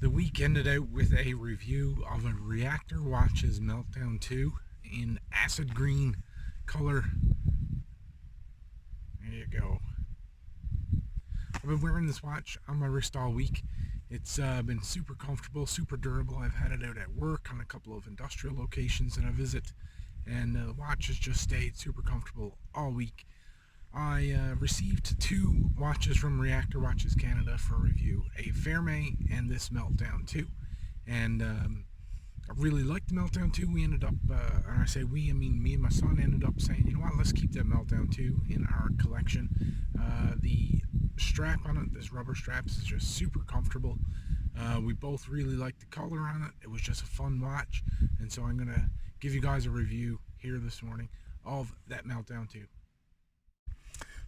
The week ended out with a review of a Reactor Watches Meltdown 2 in acid green color. There you go. I've been wearing this watch on my wrist all week. It's been super comfortable, super durable. I've had it out at work on a couple of industrial locations that I visit, and the watch has just stayed super comfortable all week. I received two watches from Reactor Watches Canada for review, a Ferme and this Meltdown 2. And I really liked the Meltdown 2. We ended up, and I say we, I mean me and my son ended up saying, you know what, let's keep that Meltdown 2 in our collection. The strap on it, this rubber straps, is just super comfortable. We both really liked the color on it. It was just a fun watch. And so I'm going to give you guys a review here this morning of that Meltdown 2.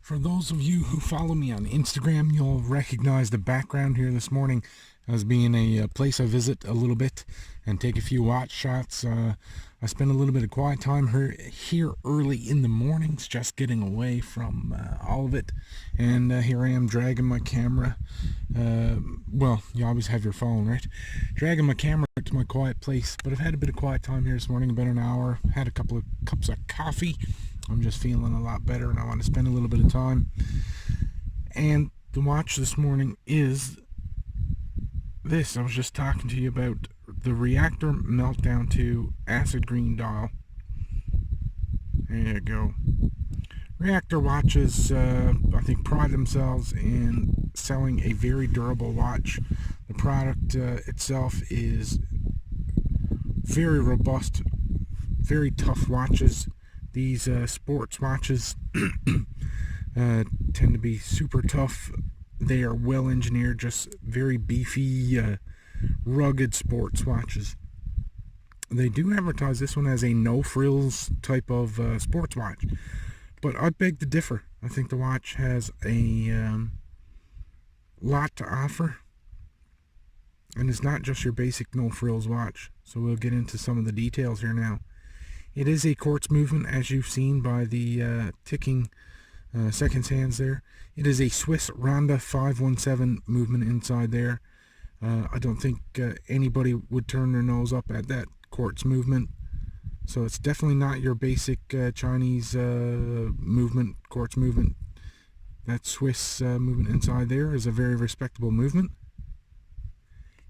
For those of you who follow me on Instagram, you'll recognize the background here this morning as being a place I visit a little bit and take a few watch shots. I spend a little bit of quiet time here early in the mornings, just getting away from all of it. And here I am dragging my camera. Well, you always have your phone, right? Dragging my camera to my quiet place. But I've had a bit of quiet time here this morning, about an hour. Had a couple of cups of coffee. I'm just feeling a lot better and I want to spend a little bit of time. And the watch this morning is this. I was just talking to you about the Reactor Meltdown 2 acid green dial. There you go. Reactor watches, I think, pride themselves in selling a very durable watch. The product itself is very robust, very tough watches. These sports watches tend to be super tough. They are well engineered, just very beefy, rugged sports watches. They do advertise this one as a no frills type of sports watch, but I'd beg to differ. I think the watch has a lot to offer, and it's not just your basic no frills watch. So we'll get into some of the details here now. It is a quartz movement, as you've seen by the ticking seconds hands there. It is a Swiss Ronda 517 movement inside there. I don't think anybody would turn their nose up at that quartz movement. So it's definitely not your basic Chinese movement, quartz movement. That Swiss movement inside there is a very respectable movement.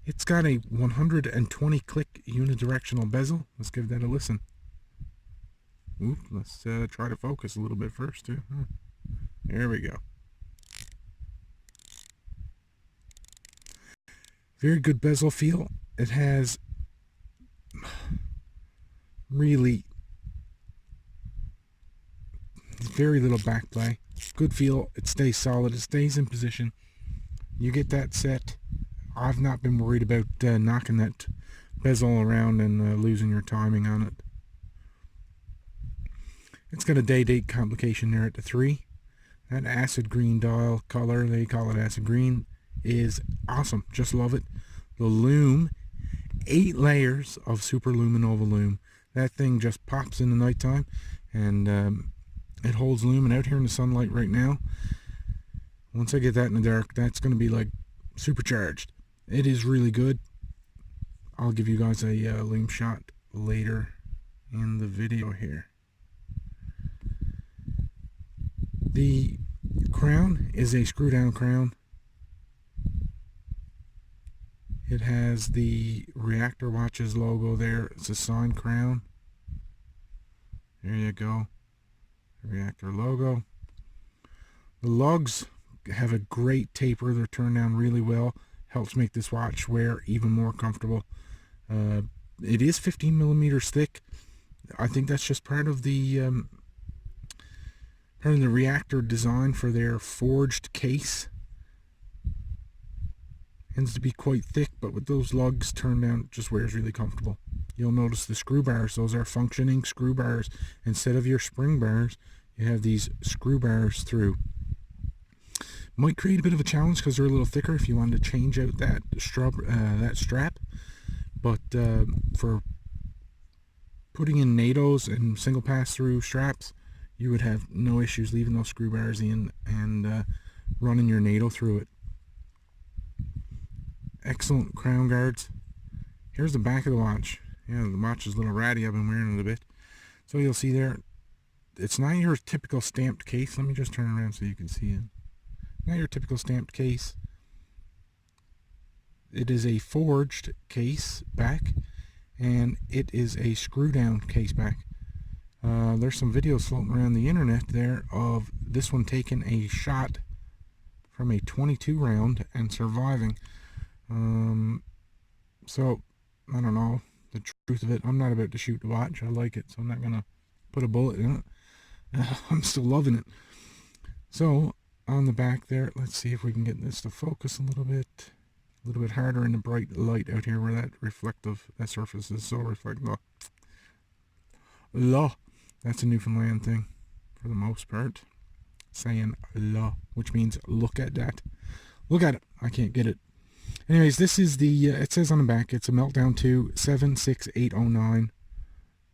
It's got a 120 click unidirectional bezel. Let's give that a listen. Ooh, let's try to focus a little bit first too. There we go. Very good bezel feel. It has really very little back play. Good feel. It stays solid. It stays in position. You get that set. I've not been worried about knocking that bezel around and losing your timing on it. It's got a day-date complication there at the 3. That acid green dial color, they call it acid green, is awesome. Just love it. The lume, 8 layers of super luminova lume. That thing just pops in the nighttime, and it holds lumen out here in the sunlight right now. Once I get that in the dark, that's going to be like supercharged. It is really good. I'll give you guys a lume shot later in the video here. The crown is a screw down crown. It has the Reactor Watches logo there. It's a signed crown. There you go. Reactor logo. The lugs have a great taper. They're turned down really well. Helps make this watch wear even more comfortable. It is 15 millimeters thick. I think that's just part of the Reactor design for their forged case. Tends to be quite thick, but with those lugs turned down, it just wears really comfortable. You'll notice the screw bars. Those are functioning screw bars. Instead of your spring bars, you have these screw bars through. Might create a bit of a challenge because they're a little thicker if you wanted to change out that strap. But for putting in NATOs and single pass-through straps, you would have no issues leaving those screw bars in and running your NATO through it. excellent crown guards. Here's the back of the watch. Yeah, the watch is a little ratty. I've been wearing it a bit. So you'll see there, it's not your typical stamped case. Let me just turn around so you can see it. Not your typical stamped case. It is a forged case back, and it is a screw down case back. There's some videos floating around the internet there of this one taking a shot from a 22 round and surviving. So I don't know the truth of it. I'm not about to shoot the watch. I like it, so I'm not gonna put a bullet in it. I'm still loving it. So on the back there, let's see if we can get this to focus a little bit harder in the bright light out here where that surface is so reflective. La. That's a Newfoundland thing for the most part. Saying la, which means look at that. Look at it. I can't get it. Anyways, this is the, it says on the back, it's a Meltdown 2 76809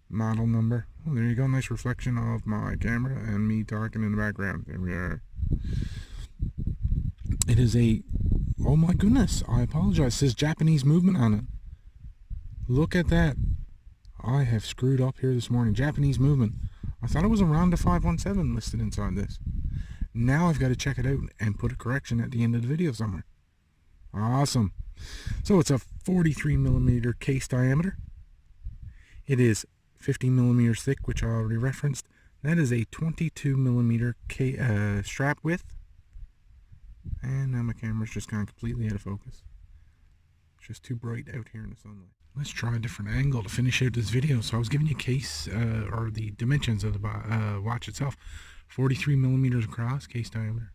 model number. Oh, there you go. Nice reflection of my camera and me talking in the background. There we are. It is a, oh my goodness, I apologize. It says Japanese movement on it. Look at that. I have screwed up here this morning. Japanese movement. I thought it was a Ronda 517 listed inside this. Now I've got to check it out and put a correction at the end of the video somewhere. Awesome. So it's a 43 millimeter case diameter. It is 50 millimeters thick, which I already referenced. That is a 22 millimeter strap width. And now my camera's just gone completely out of focus. It's just too bright out here in the sunlight. Let's try a different angle to finish out this video. So I was giving you case, or the dimensions of the watch itself. 43 millimeters across, case diameter.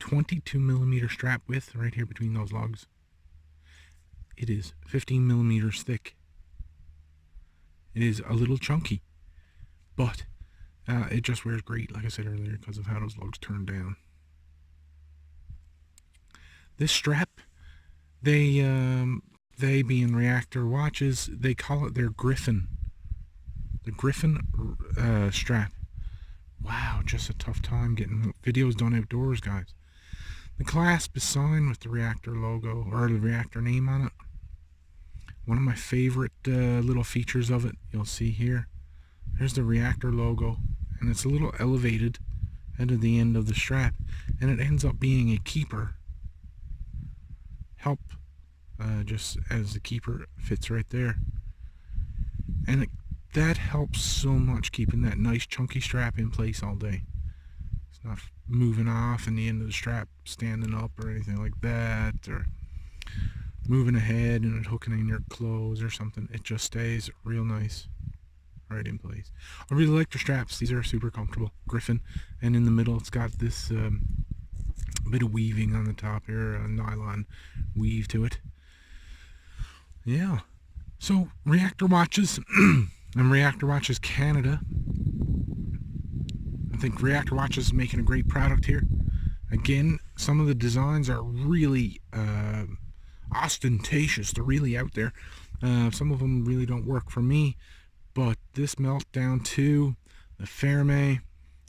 22 millimeter strap width right here between those lugs. It is 15 millimeters thick. It is a little chunky, but it just wears great, like I said earlier, because of how those lugs turn down. This strap, they being Reactor watches, they call it their Griffin. The Griffin strap. Wow, just a tough time getting videos done outdoors, guys. The clasp is signed with the Reactor logo, or the Reactor name on it. One of my favorite little features of it, you'll see here. There's the Reactor logo, and it's a little elevated at the end of the strap, and it ends up being a keeper. Just as the keeper fits right there, and that helps so much, keeping that nice chunky strap in place all day. It's not moving off and the end of the strap standing up or anything like that, or moving ahead and it hooking in your clothes or something. It just stays real nice right in place. I really like the straps. These are super comfortable. Griffin, and in the middle it's got this bit of weaving on the top here, a nylon weave to it. Yeah. So Reactor Watches and Reactor Watches Canada. I think Reactor Watches is making a great product here. Again, some of the designs are really ostentatious. They're really out there. Some of them really don't work for me, but this Meltdown 2, the Ferme,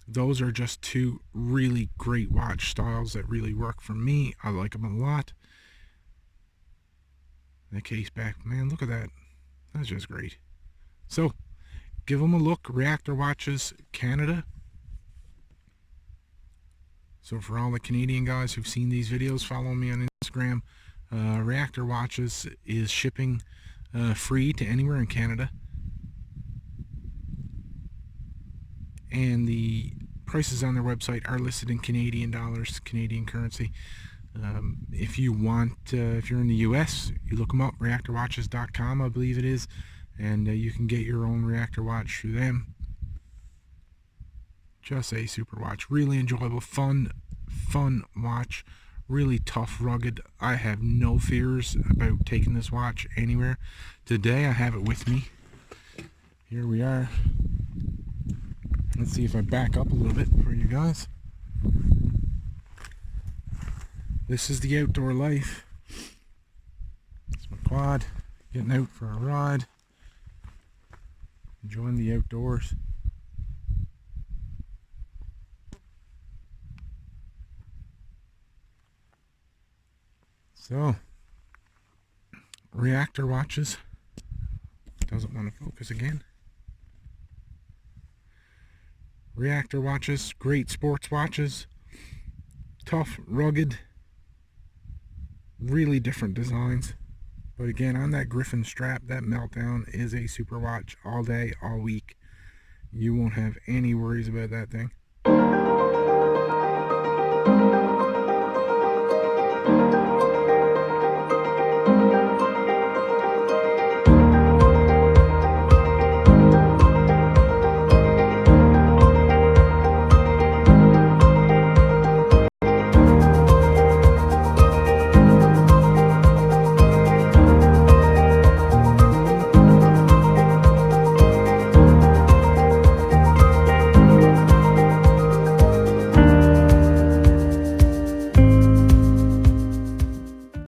those are just two really great watch styles that really work for me. I like them a lot. The case back, man, look at that. That's just great. So give them a look. Reactor Watches Canada. So for all the Canadian guys who've seen these videos, follow me on Instagram. Reactor Watches is shipping free to anywhere in Canada, and the prices on their website are listed in Canadian dollars, Canadian currency. If you want, if you're in the US, you look them up, reactorwatches.com, I believe it is, and you can get your own Reactor watch through them. Just a super watch, really enjoyable, fun watch, really tough, rugged. I have no fears about taking this watch anywhere. Today I have it with me. Here we are. Let's see if I back up a little bit for you guys. This is the outdoor life. It's my quad, getting out for a ride, enjoying the outdoors. So, Reactor Watches. Doesn't want to focus again. Reactor Watches, great sports watches. Tough, rugged, really different designs. But again, on that Griffin strap, that Meltdown is a super watch all day, all week. You won't have any worries about that thing.